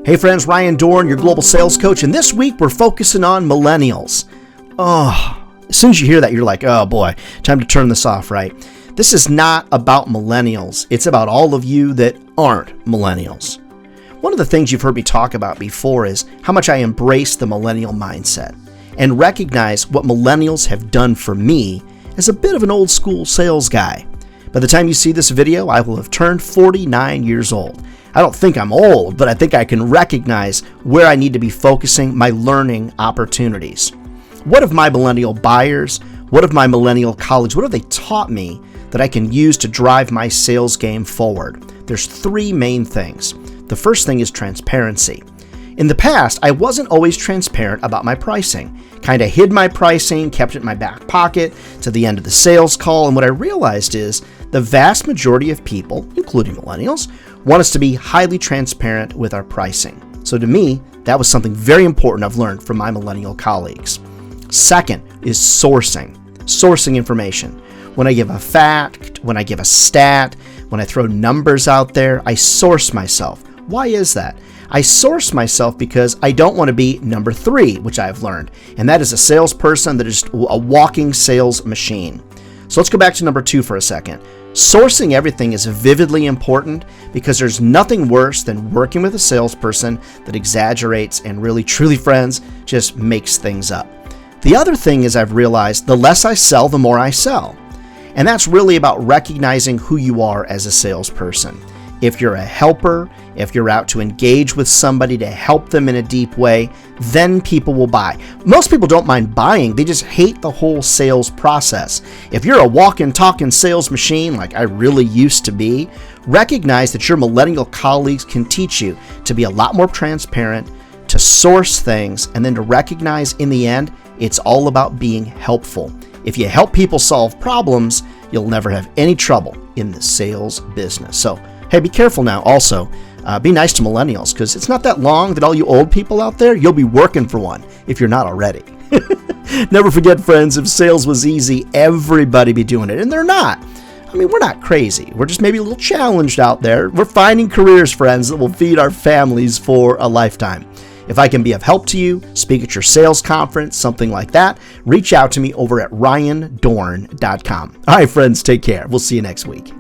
Hey friends, Ryan Dohrn, your global sales coach, and this week we're focusing on millennials. As soon as you hear that, you're like, oh boy, time to turn this off, right? This is not about millennials. It's about all of you that aren't millennials. One of the things you've heard me talk about before is how much I embrace the millennial mindset and recognize what millennials have done for me as a bit of an old school sales guy. By the time you see this video, I will have turned 49 years old. I don't think I'm old, but I think I can recognize where I need to be focusing my learning opportunities. What have my millennial buyers, what have my millennial colleagues, what have they taught me that I can use to drive my sales game forward? There's three main things. The first thing is transparency. In the past, I wasn't always transparent about my pricing. Kind of hid my pricing, kept it in my back pocket to the end of the sales call, and what I realized is the vast majority of people, including millennials, want us to be highly transparent with our pricing. So to me, that was something very important I've learned from my millennial colleagues. Second is sourcing information. When I give a fact, when I give a stat, when I throw numbers out there, I source myself. Why is that? I source myself because I don't want to be number 3, which I've learned, and that is a salesperson that is a walking sales machine. So let's go back to number 2 for a second. Sourcing everything is vividly important because there's nothing worse than working with a salesperson that exaggerates and really, truly, friends, just makes things up. The other thing is I've realized the less I sell, the more I sell. And that's really about recognizing who you are as a salesperson. If you're a helper, if you're out to engage with somebody to help them in a deep way, then people will buy. Most people don't mind buying, they just hate the whole sales process. If you're a walking, talking sales machine like I really used to be, recognize that your millennial colleagues can teach you to be a lot more transparent, to source things, and then to recognize in the end, it's all about being helpful. If you help people solve problems, you'll never have any trouble in the sales business. So, hey, be careful now. Also, be nice to millennials because it's not that long that all you old people out there, you'll be working for one if you're not already. Never forget, friends, if sales was easy, everybody be doing it. And they're not. I mean, we're not crazy. We're just maybe a little challenged out there. We're finding careers, friends, that will feed our families for a lifetime. If I can be of help to you, speak at your sales conference, something like that, reach out to me over at ryandohrn.com. All right, friends, take care. We'll see you next week.